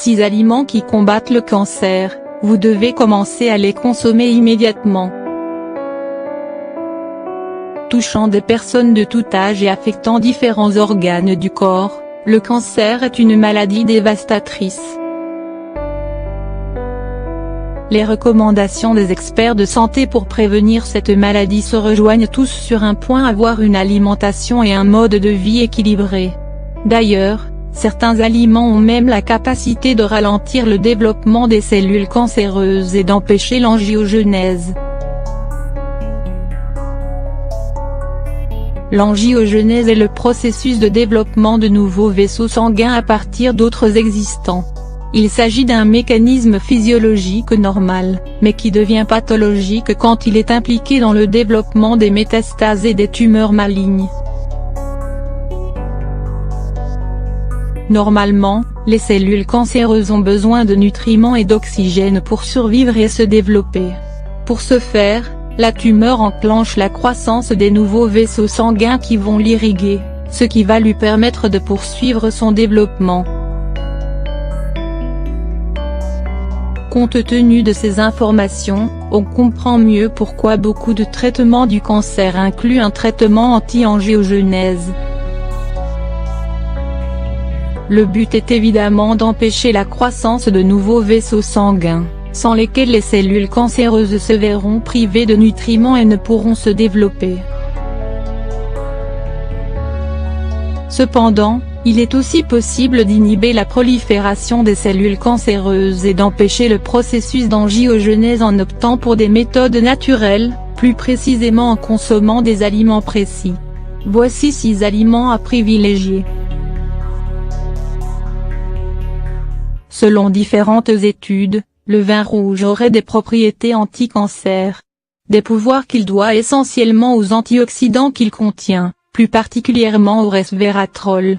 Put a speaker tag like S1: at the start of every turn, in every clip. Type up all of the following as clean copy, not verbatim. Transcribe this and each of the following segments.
S1: 6 aliments qui combattent le cancer, vous devez commencer à les consommer immédiatement. Touchant des personnes de tout âge et affectant différents organes du corps, le cancer est une maladie dévastatrice. Les recommandations des experts de santé pour prévenir cette maladie se rejoignent tous sur un point: avoir une alimentation et un mode de vie équilibré. D'ailleurs, certains aliments ont même la capacité de ralentir le développement des cellules cancéreuses et d'empêcher l'angiogenèse. L'angiogenèse est le processus de développement de nouveaux vaisseaux sanguins à partir d'autres existants. Il s'agit d'un mécanisme physiologique normal, mais qui devient pathologique quand il est impliqué dans le développement des métastases et des tumeurs malignes. Normalement, les cellules cancéreuses ont besoin de nutriments et d'oxygène pour survivre et se développer. Pour ce faire, la tumeur enclenche la croissance des nouveaux vaisseaux sanguins qui vont l'irriguer, ce qui va lui permettre de poursuivre son développement. Compte tenu de ces informations, on comprend mieux pourquoi beaucoup de traitements du cancer incluent un traitement anti-angiogenèse. Le but est évidemment d'empêcher la croissance de nouveaux vaisseaux sanguins, sans lesquels les cellules cancéreuses se verront privées de nutriments et ne pourront se développer. Cependant, il est aussi possible d'inhiber la prolifération des cellules cancéreuses et d'empêcher le processus d'angiogenèse en optant pour des méthodes naturelles, plus précisément en consommant des aliments précis. Voici 6 aliments à privilégier. Selon différentes études, le vin rouge aurait des propriétés anti-cancer. Des pouvoirs qu'il doit essentiellement aux antioxydants qu'il contient, plus particulièrement au resveratrol.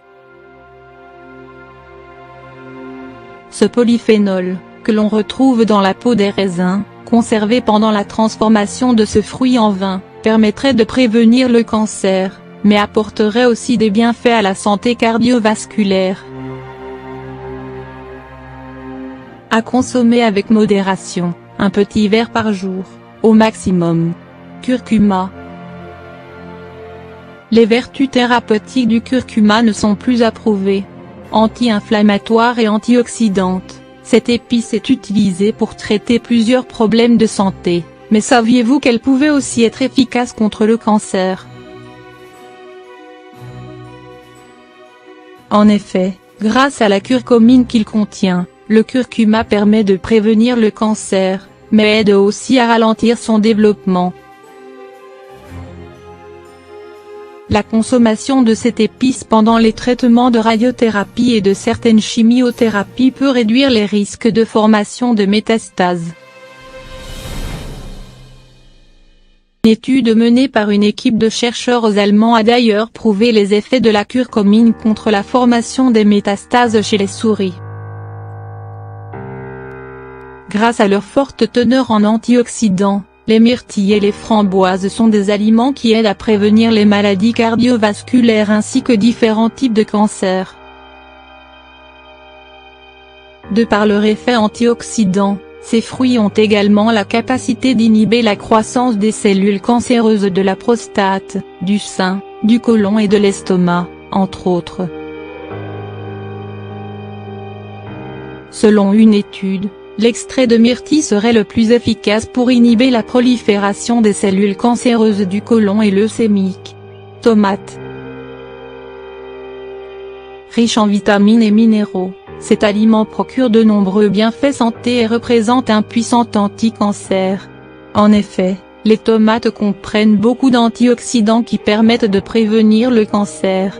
S1: Ce polyphénol, que l'on retrouve dans la peau des raisins, conservé pendant la transformation de ce fruit en vin, permettrait de prévenir le cancer, mais apporterait aussi des bienfaits à la santé cardiovasculaire. À consommer avec modération, un petit verre par jour, au maximum. Curcuma. Les vertus thérapeutiques du curcuma ne sont plus approuvées. Anti-inflammatoire et antioxydante, cette épice est utilisée pour traiter plusieurs problèmes de santé, mais saviez-vous qu'elle pouvait aussi être efficace contre le cancer? En effet, grâce à la curcumine qu'il contient, le curcuma permet de prévenir le cancer, mais aide aussi à ralentir son développement. La consommation de cette épice pendant les traitements de radiothérapie et de certaines chimiothérapies peut réduire les risques de formation de métastases. Une étude menée par une équipe de chercheurs allemands a d'ailleurs prouvé les effets de la curcumine contre la formation des métastases chez les souris. Grâce à leur forte teneur en antioxydants, les myrtilles et les framboises sont des aliments qui aident à prévenir les maladies cardiovasculaires ainsi que différents types de cancers. De par leur effet antioxydant, ces fruits ont également la capacité d'inhiber la croissance des cellules cancéreuses de la prostate, du sein, du côlon et de l'estomac, entre autres. Selon une étude, l'extrait de myrtille serait le plus efficace pour inhiber la prolifération des cellules cancéreuses du côlon et leucémiques. Tomate. Riche en vitamines et minéraux, cet aliment procure de nombreux bienfaits santé et représente un puissant anti-cancer. En effet, les tomates comprennent beaucoup d'antioxydants qui permettent de prévenir le cancer.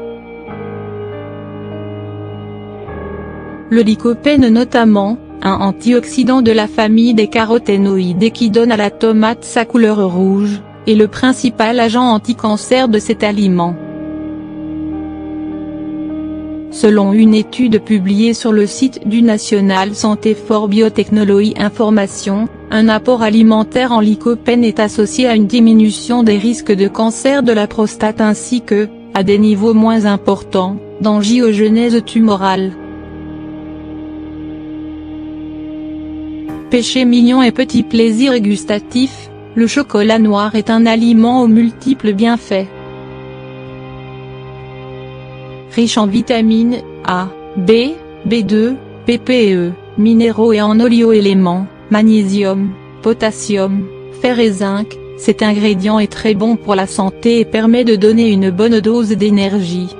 S1: Le lycopène notamment, un antioxydant de la famille des caroténoïdes et qui donne à la tomate sa couleur rouge, est le principal agent anti-cancer de cet aliment. Selon une étude publiée sur le site du National Center for Biotechnology Information, un apport alimentaire en lycopène est associé à une diminution des risques de cancer de la prostate ainsi que, à des niveaux moins importants, d'angiogenèse tumorale. Péché mignon et petit plaisir gustatif, le chocolat noir est un aliment aux multiples bienfaits. Riche en vitamines A, B, B2, PPE, minéraux et en oligo-éléments, magnésium, potassium, fer et zinc, cet ingrédient est très bon pour la santé et permet de donner une bonne dose d'énergie.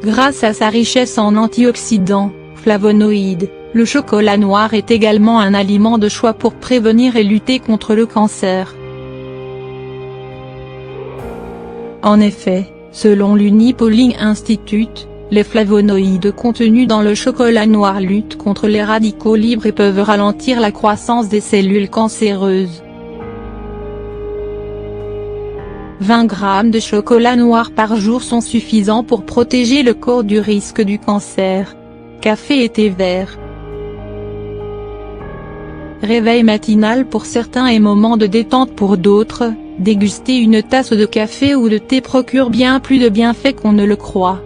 S1: Grâce à sa richesse en antioxydants, flavonoïdes, le chocolat noir est également un aliment de choix pour prévenir et lutter contre le cancer. En effet, selon l'Unipolling Institute, les flavonoïdes contenus dans le chocolat noir luttent contre les radicaux libres et peuvent ralentir la croissance des cellules cancéreuses. 20 grammes de chocolat noir par jour sont suffisants pour protéger le corps du risque du cancer. Café et thé vert. Réveil matinal pour certains et moment de détente pour d'autres, déguster une tasse de café ou de thé procure bien plus de bienfaits qu'on ne le croit.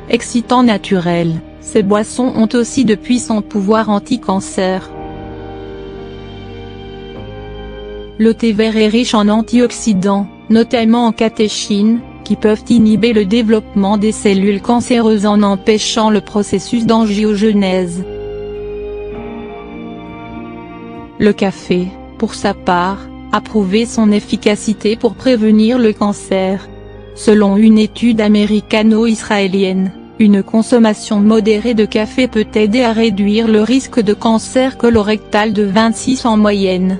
S1: Excitant naturel, ces boissons ont aussi de puissants pouvoirs anti-cancer. Le thé vert est riche en antioxydants, notamment en catéchines, qui peuvent inhiber le développement des cellules cancéreuses en empêchant le processus d'angiogenèse. Le café, pour sa part, a prouvé son efficacité pour prévenir le cancer. Selon une étude américano-israélienne, une consommation modérée de café peut aider à réduire le risque de cancer colorectal de 26 en moyenne.